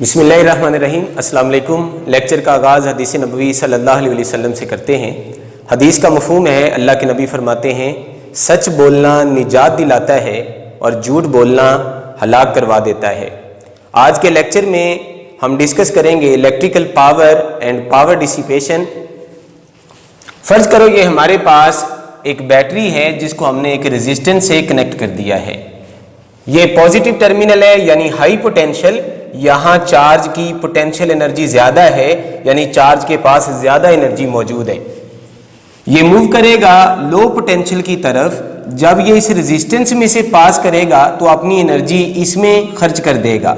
बिस्मिल्लाहिर्रहमानिर्रहीम। अस्सलाम वालेकुम। लेक्चर का आगाज़ हदीस नबवी सल्लल्लाहु अलैहि वसल्लम से करते हैं। हदीस का मफ़हूम है, अल्लाह के नबी फरमाते हैं, सच बोलना निजात दिलाता है और झूठ बोलना हलाक करवा देता है। आज के लेक्चर में हम डिस्कस करेंगे electrical power and power dissipation. फ़र्ज़ करो ये हमारे पास एक बैटरी है जिसको हमने एक रेजिस्टेंस से कनेक्ट कर दिया है। ये पॉजिटिव टर्मिनल है यानी हाई पोटेंशियल, यहाँ चार्ज की पोटेंशियल एनर्जी ज़्यादा है यानी चार्ज के पास ज़्यादा एनर्जी मौजूद है। ये मूव करेगा लो पोटेंशियल की तरफ। जब ये इस रेजिस्टेंस में से पास करेगा तो अपनी एनर्जी इसमें खर्च कर देगा।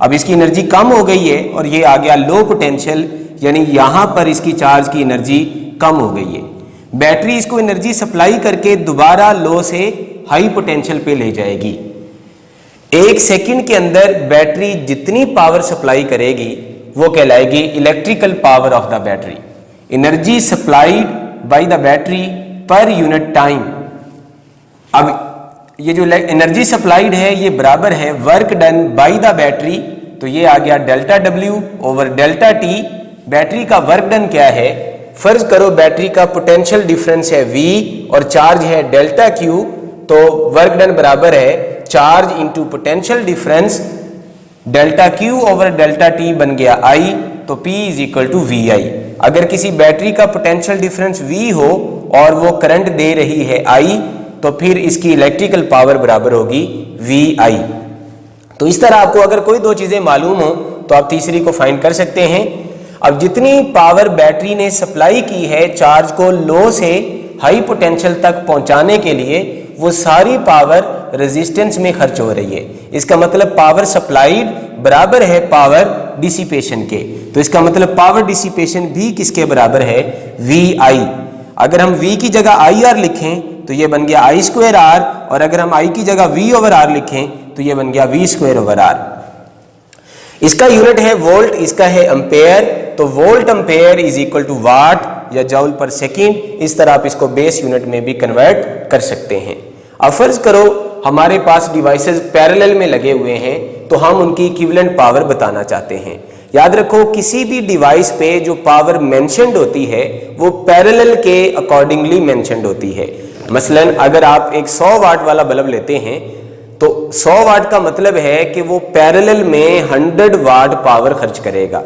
अब इसकी एनर्जी कम हो गई है और ये आ गया लो पोटेंशियल, यानी यहाँ पर इसकी चार्ज की एनर्जी कम हो गई है। बैटरी इसको एनर्जी सप्लाई करके दोबारा लो से हाई पोटेंशियल पे ले जाएगी। एक सेकंड के अंदर बैटरी जितनी पावर सप्लाई करेगी वो कहलाएगी electrical power of the battery. Energy supplied by the battery per unit time. अब ये जो एनर्जी सप्लाइड है ये बराबर है work done by the battery, तो ये आ गया delta W over delta T. Battery का वर्क डन क्या है? फर्ज करो बैटरी का पोटेंशियल डिफरेंस है V और चार्ज है डेल्टा Q, तो वर्क डन बराबर है charge into potential difference delta Q over delta T बन गया I, तो P is equal to VI। अगर किसी बैटरी का पोटेंशियल डिफरेंस V हो और वो करंट दे रही है I, तो फिर इसकी इलेक्ट्रिकल पावर बराबर होगी VI। तो इस तरह आपको अगर कोई दो चीजें मालूम हो तो आप तीसरी को फाइंड कर सकते हैं। अब जितनी पावर बैटरी ने सप्लाई की है चार्ज को लो से हाई पोटेंशियल तक पहुंचाने के लिए, वो सारी पावर रेजिस्टेंस में खर्च हो रही है। इसका मतलब पावर सप्लाइड बराबर है पावर डिसिपेशन के। तो इसका मतलब पावर डिसिपेशन भी किसके बराबर है? VI। अगर हम V की जगह IR लिखें तो ये बन गया I स्क्वायर R, और अगर हम I की जगह V ओवर R लिखें तो ये बन गया V स्क्वायर ओवर R। इसका यूनिट है वोल्ट, इसका है एम्पेयर, तो volt ampere is equal to watt या जूल पर सेकेंड। इस तरह आप इसको बेस यूनिट में भी कन्वर्ट कर सकते हैं। अब फर्ज करो हमारे पास डिवाइसेस पैरेलल में लगे हुए हैं, तो हम उनकी इक्विवेलेंट पावर बताना चाहते हैं। याद रखो किसी भी डिवाइस पे जो पावर मेंशन्ड होती है वो पैरेलल के अकॉर्डिंगली मेंशन्ड होती है। मसलन अगर आप एक 100 वाट वाला बल्ब लेते हैं तो 100 वाट का मतलब है कि वो पैरेलल में 100 वाट पावर खर्च करेगा।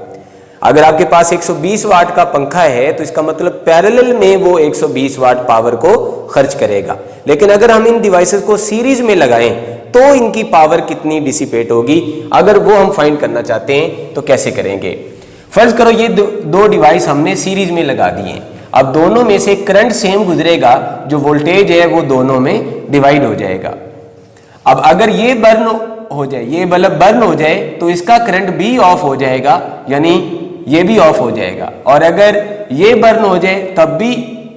अगर आपके पास 120 वाट का पंखा है तो इसका मतलब पैरेलल में वो 120 वाट पावर को खर्च करेगा। लेकिन अगर हम इन डिवाइसेस को सीरीज में लगाएं तो इनकी पावर कितनी डिसिपेट होगी, अगर वो हम फाइंड करना चाहते हैं तो कैसे करेंगे? फर्ज करो ये दो डिवाइस हमने सीरीज में लगा दिए। अब दोनों में से करंट सेम गुजरेगा, जो वोल्टेज है वो दोनों में डिवाइड हो जाएगा। अब अगर ये बर्न हो जाए, ये बल्ब बर्न हो जाए तो इसका करंट भी ऑफ हो जाएगा, यानी ये भी ऑफ हो जाएगा। और अगर ये बर्न हो जाए तब भी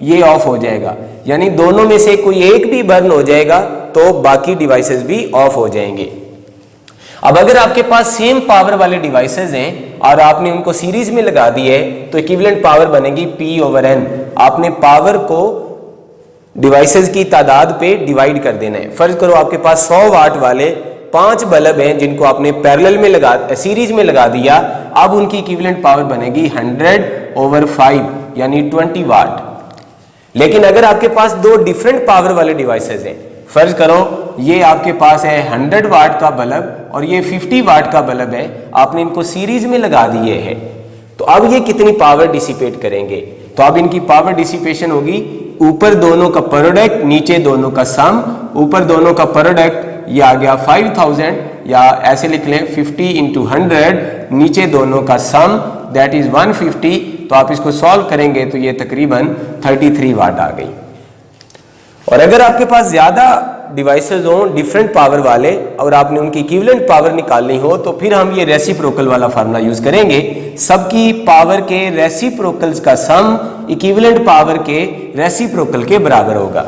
ये ऑफ हो जाएगा, यानी दोनों में से कोई एक भी बर्न हो जाएगा तो बाकी डिवाइसेस भी ऑफ हो जाएंगे। अब अगर आपके पास सेम पावर वाले डिवाइसेस हैं और आपने उनको सीरीज में लगा दिए तो इक्विवेलेंट पावर बनेगी P ओवर N। आपने पावर को डिवाइसेस की तादाद पे डिवाइड कर देना है। फर्ज करो आपके पास 100 वाट वाले 5 बल्ब हैं जिनको आपने पैरेलल में सीरीज में लगा दिया। अब उनकी इक्विवेलेंट पावर बनेगी 100 ओवर 5 यानी 20 वाट। लेकिन अगर आपके पास दो डिफरेंट पावर वाले डिवाइसेस हैं, फर्ज करो ये आपके पास है 100 वाट का बल्ब और ये 50 वाट का बल्ब है, आपने इनको सीरीज में लगा दिए हैं, तो अब ये कितनी पावर डिसिपेट करेंगे? तो अब इनकी पावर डिसिपेशन होगी ऊपर दोनों का प्रोडक्ट नीचे दोनों का सम। ऊपर दोनों का प्रोडक्ट ये आ गया 5000, या ऐसे लिख लें 50 इंटू 100, नीचे दोनों का सम दैट इज 150। तो आप इसको सॉल्व करेंगे तो ये तकरीबन 33 वाट आ गई। और अगर आपके पास ज्यादा डिवाइसेस हों डिफरेंट पावर वाले और आपने उनकी इक्विवेलेंट पावर निकालनी हो तो फिर हम ये रेसिप्रोकल वाला फार्मूला यूज करेंगे। सबकी पावर के रेसिप्रोकल्स का सम इक्विवेलेंट पावर के रेसिप्रोकल के बराबर होगा।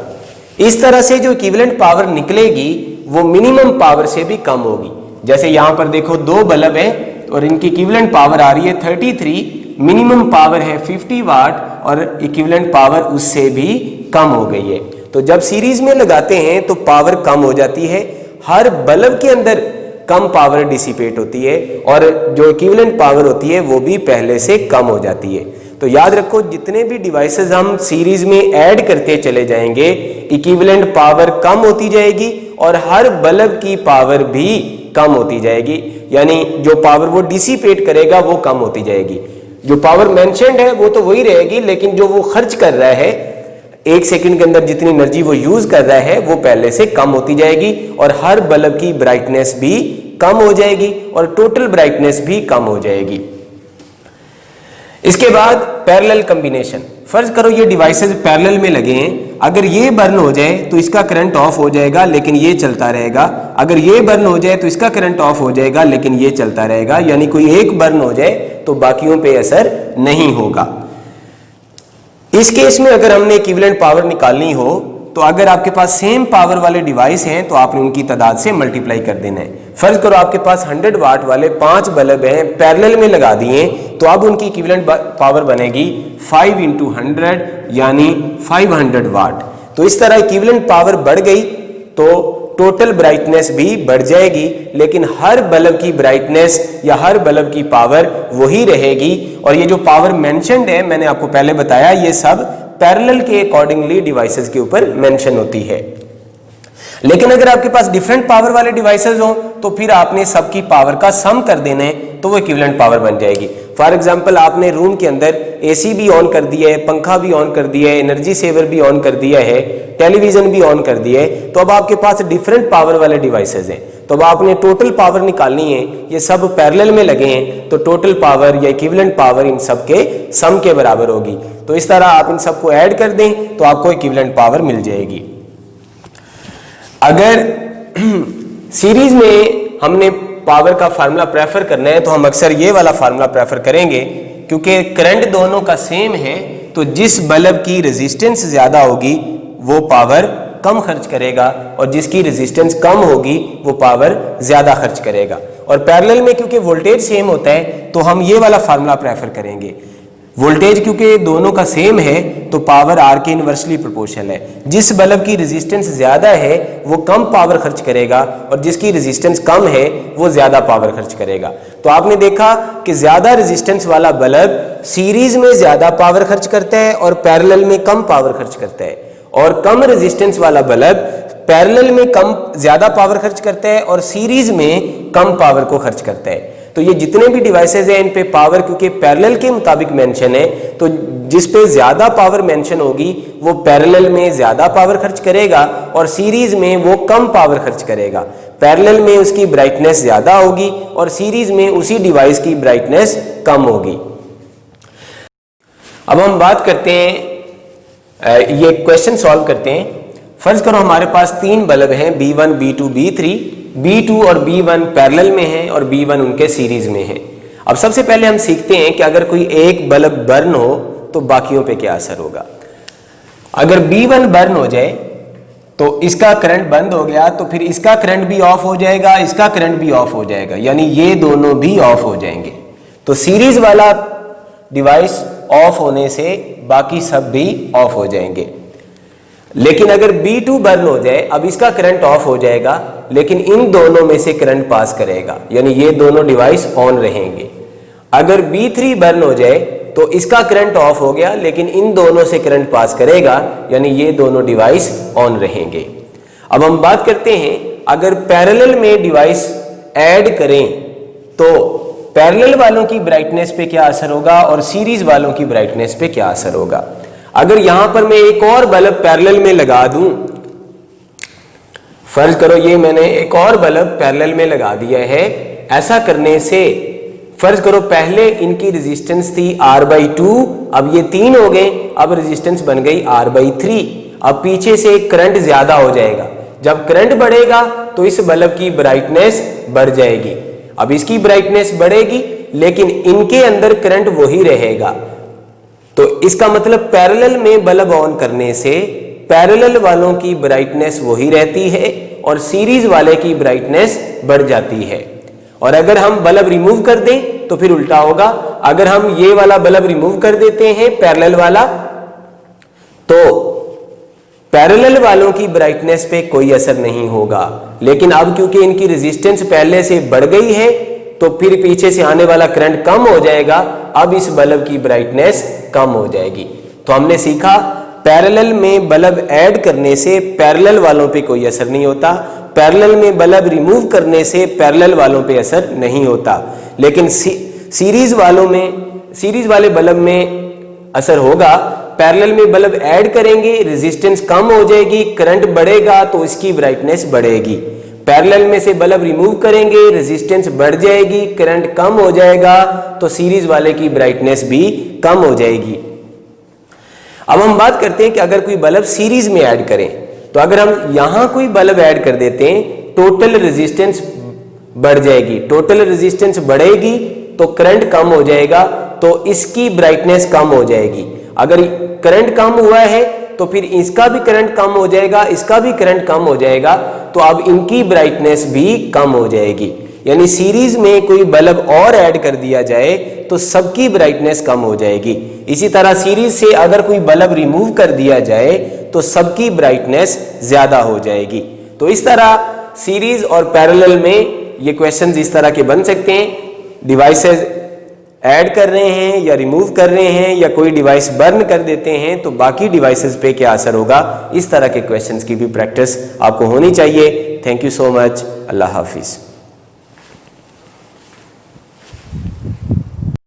इस तरह से जो इक्विवेलेंट पावर निकलेगी वो मिनिमम पावर से भी कम होगी। जैसे यहाँ पर देखो दो बल्ब है और इनकी इक्विवेलेंट पावर आ रही है 33, मिनिमम पावर है 50 वाट और इक्विवेलेंट पावर उससे भी कम हो गई है। तो जब सीरीज में लगाते हैं तो पावर कम हो जाती है। हर बल्ब के अंदर कम पावर डिसिपेट होती है और जो इक्विवेलेंट पावर होती है वो भी पहले से कम हो जाती है। तो याद रखो जितने भी डिवाइसेस हम सीरीज में ऐड करते चले जाएंगे इक्विवेलेंट पावर कम होती जाएगी और हर बल्ब की पावर भी कम होती जाएगी, यानी जो पावर वो डिसिपेट करेगा वो कम होती जाएगी। जो पावर मेंशन्ड है वो तो वही रहेगी, लेकिन जो वो खर्च कर रहा है 1 सेकंड के अंदर जितनी एनर्जी वो यूज कर रहा है वो पहले से कम होती जाएगी और हर बल्ब की ब्राइटनेस भी कम हो जाएगी और टोटल ब्राइटनेस भी कम हो जाएगी। इसके बाद पैरेलल कॉम्बिनेशन। फर्ज करो ये डिवाइसेस पैरेलल में लगे हैं, अगर ये बर्न हो जाए तो इसका करंट ऑफ हो जाएगा लेकिन ये चलता रहेगा, अगर ये बर्न हो जाए तो इसका करंट ऑफ हो जाएगा लेकिन ये चलता रहेगा, यानी कोई एक बर्न हो जाए तो बाकियों पे असर नहीं होगा। इस केस में अगर हमने इक्विवेलेंट पावर निकालनी हो तो अगर आपके पास सेम पावर वाले डिवाइस हैं तो आपने उनकी तादाद से मल्टीप्लाई कर देना है। फर्ज करो आपके पास 100 वाट वाले 5 बल्ब हैं, पैरेलल में लगा दिए, तो अब उनकी इक्विवेलेंट पावर बनेगी 5 × 100 यानी 500 वाट। तो इस तरह इक्विवेलेंट पावर बढ़ गई तो टोटल ब्राइटनेस भी बढ़ जाएगी, लेकिन हर बल्ब की ब्राइटनेस या हर बल्ब की पावर वही रहेगी। और ये जो पावर मेंशन्ड है मैंने आपको पहले बताया ये सब पैरेलल के अकॉर्डिंगली डिवाइसेस के ऊपर मेंशन होती है। लेकिन अगर आपके पास डिफरेंट पावर वाले डिवाइसेस हो तो फिर आपने सबकी पावर का सम कर देना है तो वो इक्विवेलेंट पावर बन जाएगी। फॉर एग्जांपल आपने रूम के अंदर एसी भी ऑन कर दिया है, पंखा भी ऑन कर दिया है, एनर्जी सेवर भी ऑन कर दिया है, टेलीविजन भी ऑन कर दिया है, तो अब आपके पास डिफरेंट पावर वाले डिवाइसेस हैं। तो अब आपने टोटल पावर निकालनी है, ये सब पैरेलल में लगे हैं तो टोटल पावर या इक्विवेलेंट पावर इन सब के सम के बराबर होगी। तो इस तरह आप इन सबको ऐड कर दें तो आपको इक्विवेलेंट पावर मिल जाएगी। अगर सीरीज में हमने पावर का फार्मूला प्रेफर करना है तो हम अक्सर ये वाला फार्मूला प्रेफर करेंगे, क्योंकि करंट दोनों का सेम है तो जिस बल्ब की रेजिस्टेंस ज्यादा होगी वो पावर कम खर्च करेगा और जिसकी रेजिस्टेंस कम होगी वो पावर ज्यादा खर्च करेगा। और पैरेलल में क्योंकि वोल्टेज सेम होता है तो हम ये वाला फार्मूला प्रेफर करेंगे। वोल्टेज क्योंकि दोनों का सेम है तो पावर आर के इनवर्सली प्रोपोर्शनल है। जिस बल्ब की रेजिस्टेंस ज्यादा है वो कम पावर खर्च करेगा और जिसकी रेजिस्टेंस कम है वो ज्यादा पावर खर्च करेगा। तो आपने देखा कि ज्यादा रेजिस्टेंस वाला बल्ब सीरीज में ज्यादा पावर खर्च करता है और पैरेलल में कम पावर खर्च करता है, और कम रेजिस्टेंस वाला बल्ब पैरेलल में ज्यादा पावर खर्च करता है और सीरीज में कम पावर को खर्च करता है। तो ये जितने भी डिवाइसेज हैं इन पे पावर क्योंकि पैरेलल के मुताबिक मेंशन है, तो जिस पे ज्यादा पावर मेंशन होगी वो पैरेलल में ज्यादा पावर खर्च करेगा और सीरीज में वो कम पावर खर्च करेगा। पैरेलल में उसकी ब्राइटनेस ज्यादा होगी और सीरीज में उसी डिवाइस की ब्राइटनेस कम होगी। अब हम बात करते हैं, ये क्वेश्चन सॉल्व करते हैं। फर्ज करो हमारे पास 3 बल्ब हैं B1, B2, B3, B2 और B1 पैरेलल में हैं और B1 उनके सीरीज में है। अब सबसे पहले हम सीखते हैं कि अगर कोई एक बल्ब बर्न हो तो बाकियों पे क्या असर होगा। अगर B1 बर्न हो जाए तो इसका करंट बंद हो गया तो फिर इसका करंट भी ऑफ हो जाएगा, इसका करंट भी ऑफ हो जाएगा, यानी ये दोनों भी ऑफ हो जाएंगे। तो सीरीज वाला डिवाइस ऑफ होने से बाकी सब भी ऑफ हो जाएंगे। लेकिन अगर B2 बर्न हो जाए, अब इसका करंट ऑफ हो जाएगा लेकिन इन दोनों में से करंट पास करेगा, यानी ये दोनों डिवाइस ऑन रहेंगे। अगर B3 बर्न हो जाए तो इसका करंट ऑफ हो गया लेकिन इन दोनों से करंट पास करेगा, यानी ये दोनों डिवाइस ऑन रहेंगे। अब हम बात करते हैं अगर पैरेलल में डिवाइस ऐड करें तो पैरेलल वालों की ब्राइटनेस पे क्या असर होगा और सीरीज वालों की ब्राइटनेस पे क्या असर होगा। अगर यहां पर मैं एक और बल्ब पैरेलल में लगा दूं, फर्ज करो ये मैंने एक और बल्ब पैरेलल में लगा दिया है, ऐसा करने से फर्ज करो पहले इनकी रेजिस्टेंस थी R/2, अब ये 3 हो गए, अब रेजिस्टेंस बन गई R/3। अब पीछे से करंट ज्यादा हो जाएगा, जब करंट बढ़ेगा तो इस बल्ब की ब्राइटनेस बढ़ जाएगी। अब इसकी ब्राइटनेस बढ़ेगी लेकिन इनके अंदर करंट वही रहेगा। तो इसका मतलब पैरेलल में बल्ब ऑन करने से पैरेलल वालों की ब्राइटनेस वही रहती है और सीरीज वाले की ब्राइटनेस बढ़ जाती है। और अगर हम बल्ब रिमूव कर दें तो फिर उल्टा होगा। अगर हम ये वाला बल्ब रिमूव कर देते हैं पैरेलल वाला, तो पैरेलल वालों की ब्राइटनेस पे कोई असर नहीं होगा। लेकिन अब क्योंकि इनकी रेजिस्टेंस पहले से बढ़ गई है तो फिर पीछे से आने वाला करंट कम हो जाएगा, अब इस बल्ब की ब्राइटनेस कम हो जाएगी। तो हमने सीखा पैरेलल में बल्ब ऐड करने से पैरेलल वालों पे कोई असर नहीं होता, पैरेलल में बल्ब रिमूव करने से पैरेलल वालों पे असर नहीं होता। लेकिन सीरीज वाले बल्ब में असर होगा। पैरेलल में बल्ब ऐड करेंगे, रेजिस्टेंस कम हो जाएगी, करंट बढ़ेगा तो इसकी ब्राइटनेस बढ़ेगी। पैरेलल में से बल्ब रिमूव करेंगे, रेजिस्टेंस बढ़ जाएगी, करंट कम हो जाएगा तो सीरीज वाले की ब्राइटनेस भी कम हो जाएगी। अब हम बात करते हैं कि अगर कोई बल्ब सीरीज में ऐड करें, तो अगर हम यहां कोई बल्ब ऐड कर देते हैं, टोटल रेजिस्टेंस बढ़ जाएगी, टोटल रेजिस्टेंस बढ़ेगी तो करंट कम हो जाएगा, तो इसकी ब्राइटनेस कम हो जाएगी। अगर करंट कम हुआ है तो फिर इसका भी करंट कम हो जाएगा, इसका भी करंट कम हो जाएगा, तो अब इनकी ब्राइटनेस भी कम हो जाएगी। यानी सीरीज में कोई बल्ब और ऐड कर दिया जाए तो सबकी ब्राइटनेस कम हो जाएगी। इसी तरह सीरीज से अगर कोई बल्ब रिमूव कर दिया जाए तो सबकी ब्राइटनेस ज्यादा हो जाएगी। तो इस तरह सीरीज और पैरेलल में ये क्वेश्चंस इस तरह के बन सकते हैं। डिवाइसेस ऐड कर रहे हैं या रिमूव कर रहे हैं या कोई डिवाइस बर्न कर देते हैं तो बाकी डिवाइसेस पे क्या असर होगा, इस तरह के क्वेश्चंस की भी प्रैक्टिस आपको होनी चाहिए। Thank you so much. Allah Hafiz.